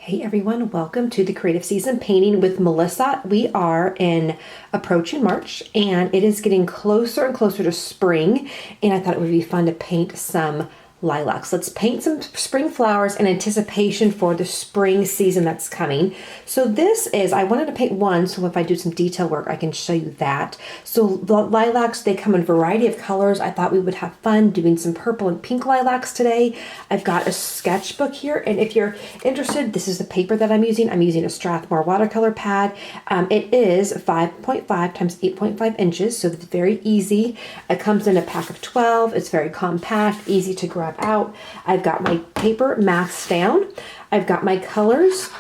Hey everyone, welcome to the Creative Season Painting with Melissa. We are approaching March and it is getting closer and closer to spring, and I thought it would be fun to paint some lilacs. Let's paint some spring flowers in anticipation for the spring season that's coming. So this is, I wanted to paint one, so if I do some detail work, I can show you that. So the lilacs, they come in a variety of colors. I thought we would have fun doing some purple and pink lilacs today. I've got a sketchbook here, and if you're interested, this is the paper that I'm using. I'm using a Strathmore watercolor pad. It is 5.5 times 8.5 inches, so it's very easy. It comes in a pack of 12. It's very compact, easy to grab out. I've got my paper masked down. I've got my colors,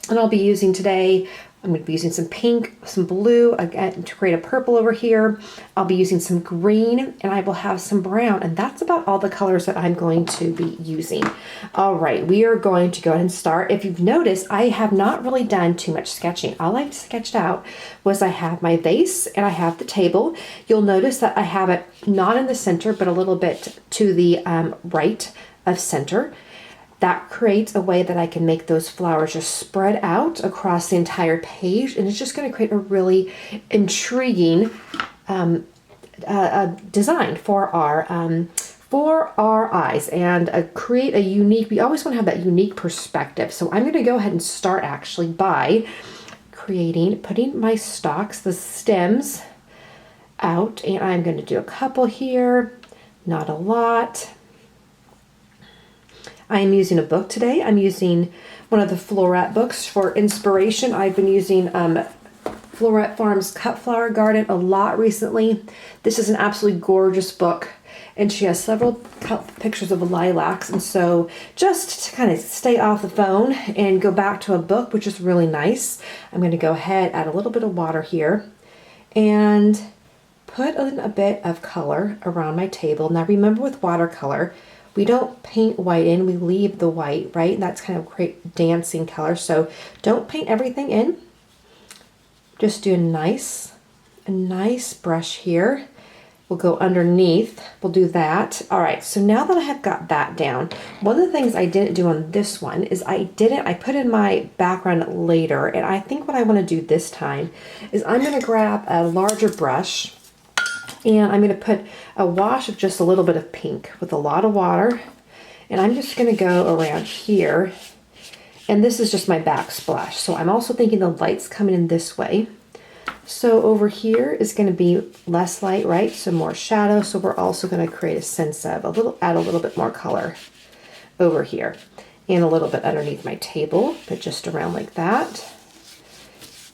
and I'll be using today, I'm going to be using some pink, some blue, again, to create a purple over here. I'll be using some green, and I will have some brown, and that's about all the colors that I'm going to be using. All right, we are going to go ahead and start. If you've noticed, I have not really done too much sketching. All I've sketched out was I have my vase and I have the table. You'll notice that I have it not in the center, but a little bit to the right of center. That creates a way that I can make those flowers just spread out across the entire page, and it's just going to create a really intriguing design for our eyes, and create a unique, we always want to have that unique perspective. So I'm going to go ahead and start actually by putting my stalks, the stems out, and I'm going to do a couple here, not a lot. I'm using a book today. I'm using one of the Floret books for inspiration. I've been using Floret Farm's Cut Flower Garden a lot recently. This is an absolutely gorgeous book, and she has several pictures of lilacs, and so just to kind of stay off the phone and go back to a book, which is really nice, I'm going to go ahead, add a little bit of water here, and put a bit of color around my table. Now remember, with watercolor, we don't paint white in, we leave the white, right? That's kind of great dancing color. So don't paint everything in. Just do a nice brush here. We'll go underneath, we'll do that. All right, so now that I have got that down, one of the things I didn't do on this one is I put in my background later, and I think what I wanna do this time is I'm gonna grab a larger brush, and I'm going to put a wash of just a little bit of pink with a lot of water. And I'm just going to go around here. And this is just my backsplash. So I'm also thinking the light's coming in this way. So over here is going to be less light, right? So more shadow. So we're also going to create a sense of add a little bit more color over here. And a little bit underneath my table, but just around like that.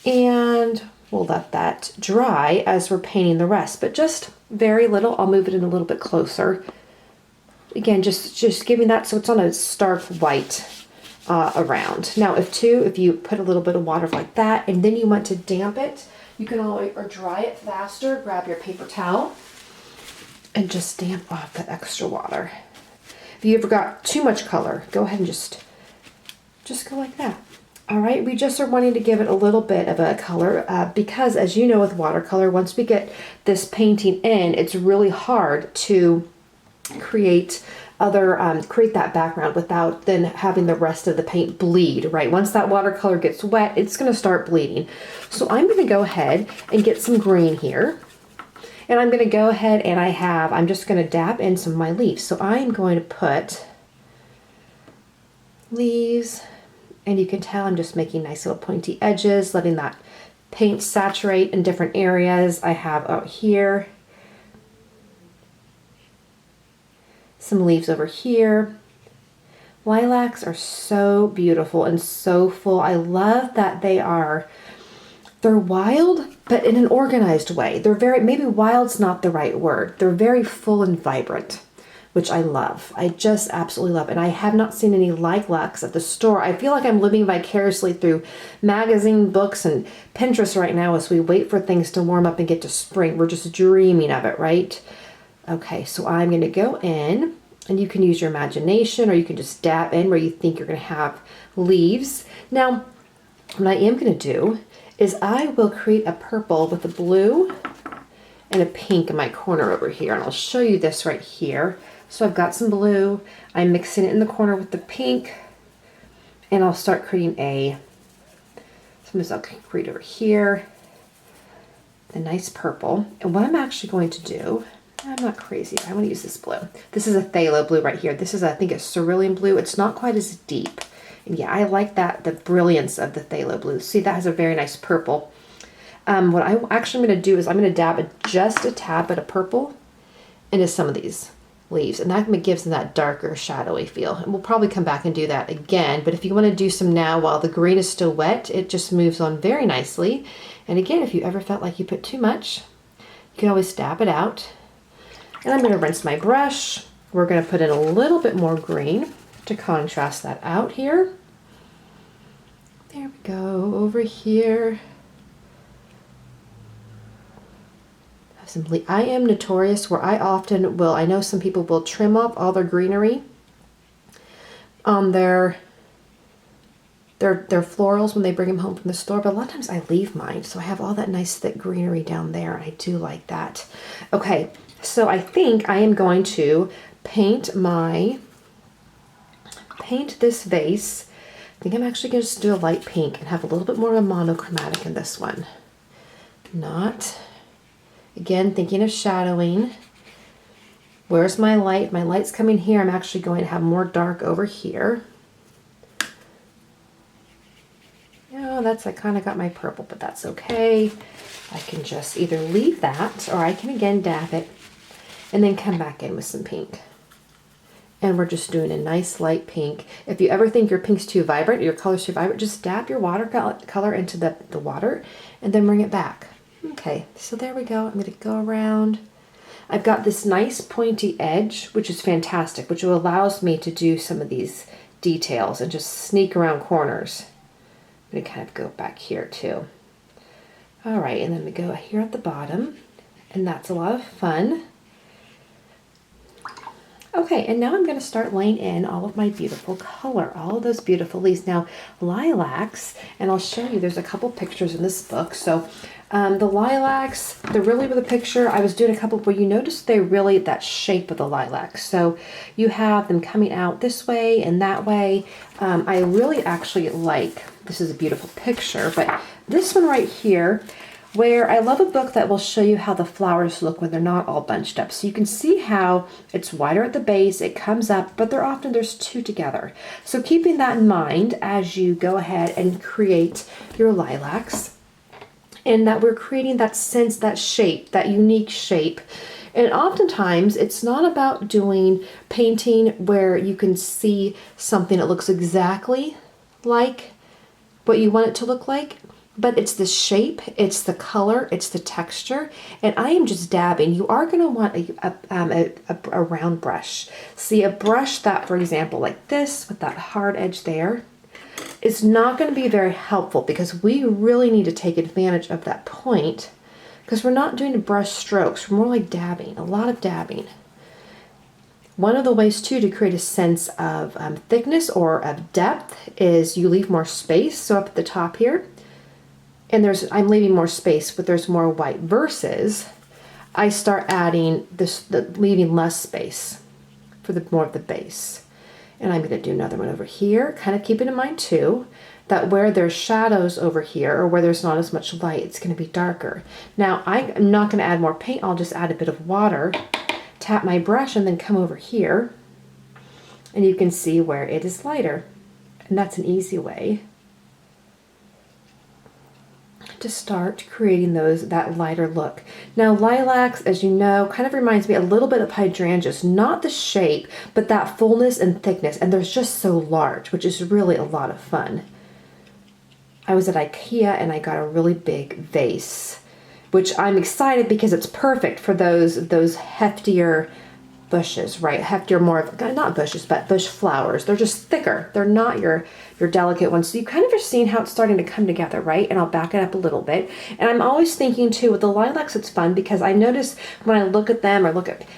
And we'll let that dry as we're painting the rest, but just very little. I'll move it in a little bit closer. Again, just giving that so it's on a stark white around. Now, if you put a little bit of water like that, and then you want to damp it, you can or dry it faster. Grab your paper towel and just damp off that extra water. If you ever got too much color, go ahead and just go like that. All right, we just are wanting to give it a little bit of a color because, as you know, with watercolor, once we get this painting in, it's really hard to create that background without then having the rest of the paint bleed, right? Once that watercolor gets wet, it's going to start bleeding. So I'm going to go ahead and get some green here. And I'm going to go ahead and I'm just going to dab in some of my leaves. So I'm going to put leaves. And you can tell I'm just making nice little pointy edges, letting that paint saturate in different areas. I have out here some leaves over here. Lilacs are so beautiful and so full. I love that they're wild, but in an organized way. Maybe wild's not the right word. They're very full and vibrant, which I love. I just absolutely love. And I have not seen any lilacs at the store. I feel like I'm living vicariously through magazine, books, and Pinterest right now as we wait for things to warm up and get to spring. We're just dreaming of it, right? Okay, so I'm going to go in, and you can use your imagination, or you can just dab in where you think you're going to have leaves. Now, what I am going to do is I will create a purple with a blue and a pink in my corner over here. And I'll show you this right here. So I've got some blue, I'm mixing it in the corner with the pink, And I'll start creating sometimes I'll create over here, the nice purple. And what I'm actually going to do, I'm not crazy, I want to use this blue. This is a phthalo blue right here. This is, I think, a cerulean blue. It's not quite as deep. And yeah, I like that, the brilliance of the phthalo blue. See, that has a very nice purple. What I actually am going to do is I'm going to dab just a tad bit of purple into some of these leaves, and that gives them that darker shadowy feel. And we'll probably come back and do that again, but if you want to do some now while the green is still wet, it just moves on very nicely. And again, if you ever felt like you put too much, you can always dab it out. And I'm going to rinse my brush. We're going to put in a little bit more green to contrast that out here. There we go, over here. I am notorious where I often will, I know some people will trim off all their greenery on their florals when they bring them home from the store, but a lot of times I leave mine. So I have all that nice thick greenery down there, and I do like that. Okay, so I think I am going to paint this vase. I think I'm actually going to just do a light pink and have a little bit more of a monochromatic in this one. Again, thinking of shadowing. Where's my light? My light's coming here. I'm actually going to have more dark over here. I kind of got my purple, but that's okay. I can just either leave that, or I can again dab it and then come back in with some pink. And we're just doing a nice light pink. If you ever think your pink's too vibrant, your color's too vibrant, just dab your watercolor into the water and then bring it back. Okay, so there we go. I'm going to go around. I've got this nice pointy edge, which is fantastic, which allows me to do some of these details and just sneak around corners. I'm going to kind of go back here too. All right, and then we go here at the bottom, and that's a lot of fun. Okay, and now I'm going to start laying in all of my beautiful color, all of those beautiful leaves. Now, lilacs, and I'll show you, there's a couple pictures in this book. So the lilacs, they're really with a picture. I was doing a couple where you notice they really, that shape of the lilacs. So you have them coming out this way and that way. I really actually like, this is a beautiful picture, but this one right here, where I love a book that will show you how the flowers look when they're not all bunched up. So you can see how it's wider at the base, it comes up, but there's two together. So keeping that in mind as you go ahead and create your lilacs, and that we're creating that sense, that shape, that unique shape. And oftentimes it's not about doing painting where you can see something that looks exactly like what you want it to look like. But it's the shape, it's the color, it's the texture, and I am just dabbing. You are going to want a round brush. See, a brush that, for example, like this, with that hard edge there, is not going to be very helpful because we really need to take advantage of that point because we're not doing brush strokes. We're more like dabbing, a lot of dabbing. One of the ways, too, to create a sense of thickness or of depth is you leave more space. So up at the top here, and I'm leaving more space, but there's more white, versus I start adding leaving less space for more of the base. And I'm going to do another one over here, kind of keeping in mind too that where there's shadows over here or where there's not as much light, it's going to be darker. Now I'm not going to add more paint, I'll just add a bit of water, tap my brush, and then come over here, and you can see where it is lighter. And that's an easy way to start creating that lighter look. Now lilacs, as you know, kind of reminds me a little bit of hydrangeas, not the shape, but that fullness and thickness, and they're just so large, which is really a lot of fun. I was at IKEA and I got a really big vase, which I'm excited because it's perfect for those heftier bushes, right? Heftier, more of, not bushes, but bush flowers. They're just thicker. They're not your delicate ones. So you kind of are seeing how it's starting to come together, right? And I'll back it up a little bit. And I'm always thinking too, with the lilacs, it's fun because I notice when I look at them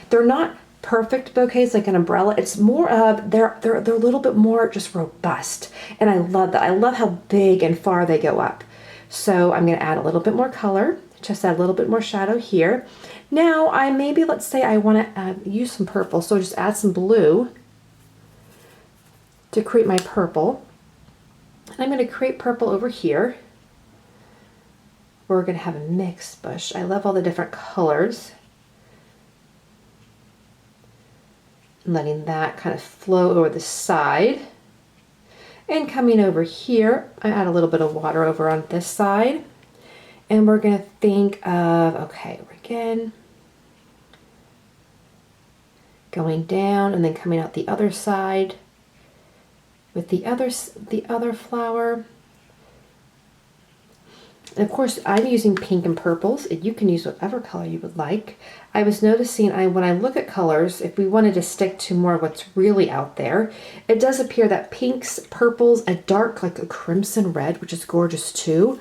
they're not perfect bouquets like an umbrella. It's more of, they're a little bit more just robust. And I love that. I love how big and far they go up. So I'm going to add a little bit more color, just add a little bit more shadow here. Now let's say I want to use some purple, so just add some blue to create my purple. And I'm going to create purple over here. We're going to have a mixed bush. I love all the different colors. And letting that kind of flow over the side. And coming over here, I add a little bit of water over on this side. And we're going to think of, okay, again, going down and then coming out the other side with the other flower. And of course, I'm using pink and purples. You can use whatever color you would like. I was noticing when I look at colors, if we wanted to stick to more of what's really out there, it does appear that pinks, purples, a dark like a crimson red, which is gorgeous too,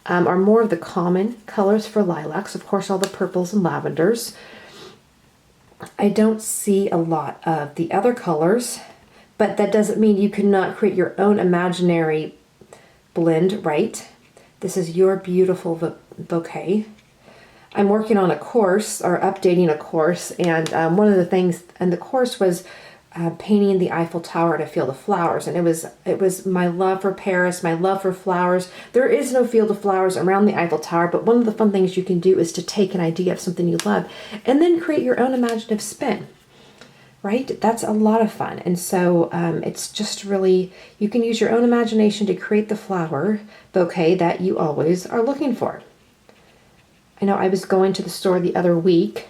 are more of the common colors for lilacs. Of course, all the purples and lavenders. I don't see a lot of the other colors, but that doesn't mean you cannot create your own imaginary blend, right? This is your beautiful bouquet. I'm working on a course, or updating a course, and one of the things in the course was painting the Eiffel Tower in a field of flowers. And it was my love for Paris, my love for flowers. There is no field of flowers around the Eiffel Tower, but one of the fun things you can do is to take an idea of something you love and then create your own imaginative spin. Right? That's a lot of fun. And so it's just really, you can use your own imagination to create the flower bouquet that you always are looking for. I know I was going to the store the other week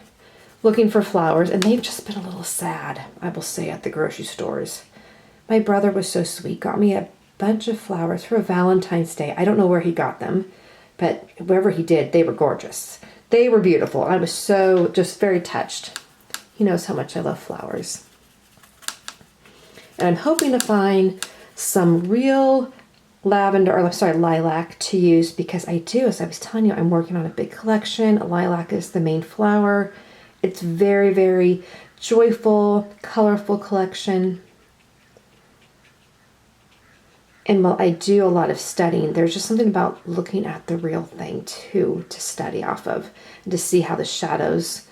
looking for flowers, and they've just been a little sad, I will say, at the grocery stores. My brother was so sweet, got me a bunch of flowers for Valentine's Day. I don't know where he got them, but wherever he did, they were gorgeous. They were beautiful. I was so just very touched. He knows how much I love flowers. And I'm hoping to find some real lilac to use, because I do, as I was telling you, I'm working on a big collection. Lilac is the main flower. It's very, very joyful, colorful collection. And while I do a lot of studying, there's just something about looking at the real thing too, to study off of, and to see how the shadows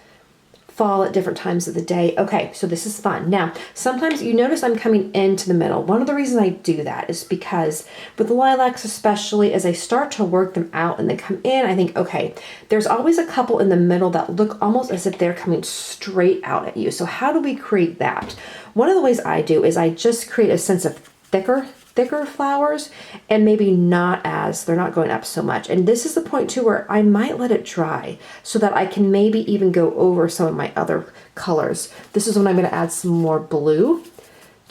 fall at different times of the day. Okay, so this is fun. Now, sometimes you notice I'm coming into the middle. One of the reasons I do that is because with the lilacs, especially as I start to work them out and they come in, I think, okay, there's always a couple in the middle that look almost as if they're coming straight out at you. So how do we create that? One of the ways I do is I just create a sense of thicker flowers, and maybe they're not going up so much. And this is the point too where I might let it dry so that I can maybe even go over some of my other colors. This is when I'm going to add some more blue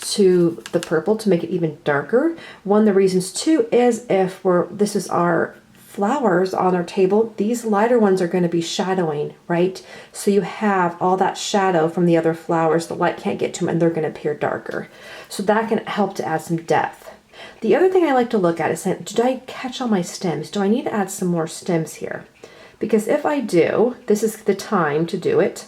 to the purple to make it even darker. One of the reasons too is this is our flowers on our table, these lighter ones are going to be shadowing, right? So you have all that shadow from the other flowers, the light can't get to them, and they're going to appear darker. So that can help to add some depth. The other thing I like to look at is, did I catch all my stems? Do I need to add some more stems here? Because if I do, this is the time to do it.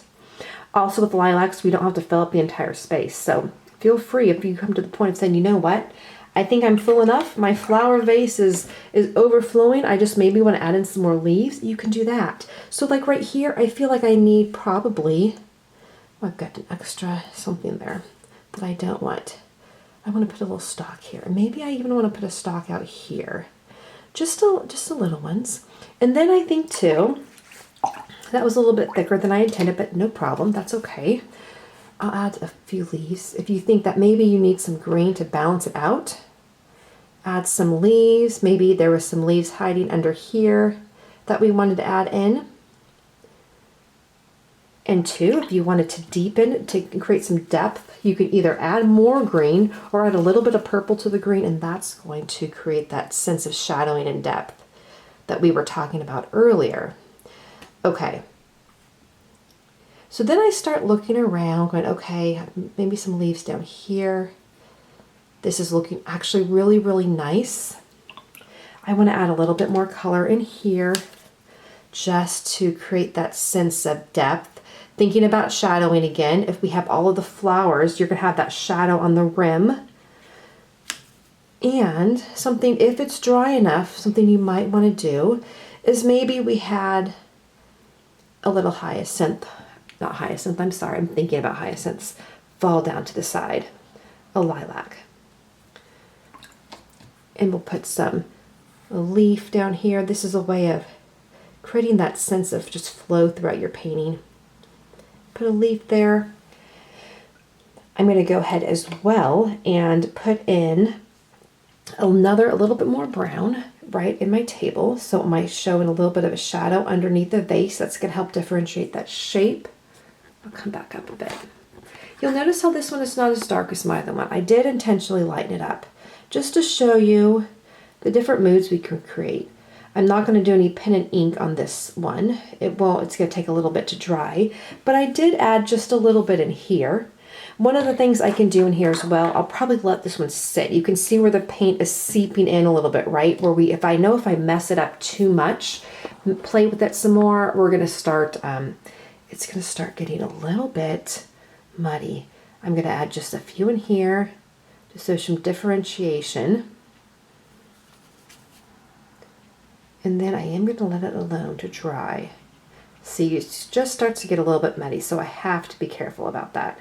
Also with lilacs, we don't have to fill up the entire space. So feel free, if you come to the point of saying, you know what, I think I'm full enough. My flower vase is overflowing. I just maybe want to add in some more leaves. You can do that. So like right here, I feel like I need probably, I've got an extra something there that I don't want. I want to put a little stalk here. Maybe I even want to put a stalk out here. Just a little ones. And then I think too, that was a little bit thicker than I intended, but no problem. That's okay. I'll add a few leaves. If you think that maybe you need some green to balance it out, add some leaves. Maybe there was some leaves hiding under here that we wanted to add in. And two, if you wanted to deepen, to create some depth, you can either add more green or add a little bit of purple to the green, and that's going to create that sense of shadowing and depth that we were talking about earlier. Okay. So then I start looking around, going, okay, maybe some leaves down here. This is looking actually really, really nice. I want to add a little bit more color in here just to create that sense of depth. Thinking about shadowing again, if we have all of the flowers, you're going to have that shadow on the rim. And something, if it's dry enough, something you might want to do is maybe we had a little not hyacinth, I'm sorry, I'm thinking about hyacinths, fall down to the side, a lilac. And we'll put a leaf down here. This is a way of creating that sense of just flow throughout your painting. Put a leaf there. I'm going to go ahead as well and put in a little bit more brown right in my table, so it might show in a little bit of a shadow underneath the vase. That's going to help differentiate that shape. I'll come back up a bit. You'll notice how this one is not as dark as my other one. I did intentionally lighten it up just to show you the different moods we can create. I'm not going to do any pen and ink on this one. It's going to take a little bit to dry, but I did add just a little bit in here. One of the things I can do in here as well, I'll probably let this one sit. You can see where the paint is seeping in a little bit, right? Where if I mess it up too much, play with it some more, we're going to start, it's going to start getting a little bit muddy. I'm going to add just a few in here, just so some differentiation. And then I am going to let it alone to dry. See, it just starts to get a little bit muddy, so I have to be careful about that.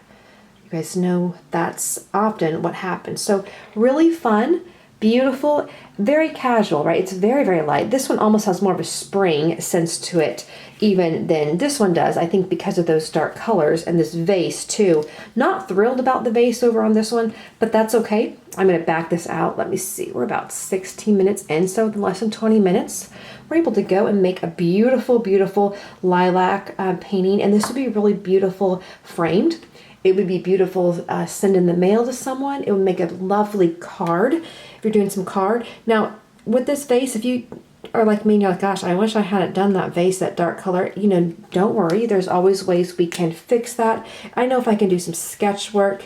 You guys know that's often what happens. So really fun, beautiful, very casual, right? It's very, very light. This one almost has more of a spring sense to it even than this one does, I think, because of those dark colors and this vase too. Not thrilled about the vase over on this one, but that's okay. I'm going to back this out. Let me see. We're about 16 minutes in, so in less than 20 minutes, we're able to go and make a beautiful, beautiful lilac painting. And this would be really beautiful framed. It would be beautiful send in the mail to someone. It would make a lovely card if you're doing some card. Now, with this vase, if you are like me and you're like, gosh, I wish I hadn't done that vase, that dark color, don't worry. There's always ways we can fix that. I know if I can do some sketch work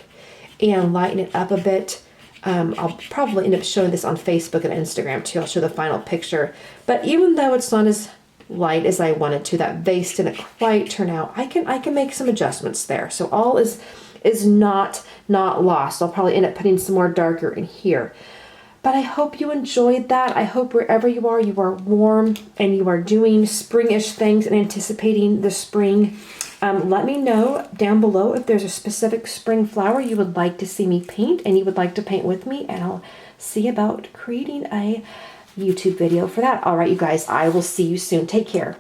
and lighten it up a bit. I'll probably end up showing this on Facebook and Instagram too. I'll show the final picture. But even though it's not as light as I wanted to, that vase didn't quite turn out, I can make some adjustments there. So all is not lost. I'll probably end up putting some more darker in here. But I hope you enjoyed that. I hope wherever you are warm and you are doing springish things and anticipating the spring. Let me know down below if there's a specific spring flower you would like to see me paint and you would like to paint with me, and I'll see about creating a YouTube video for that. All right, you guys, I will see you soon. Take care.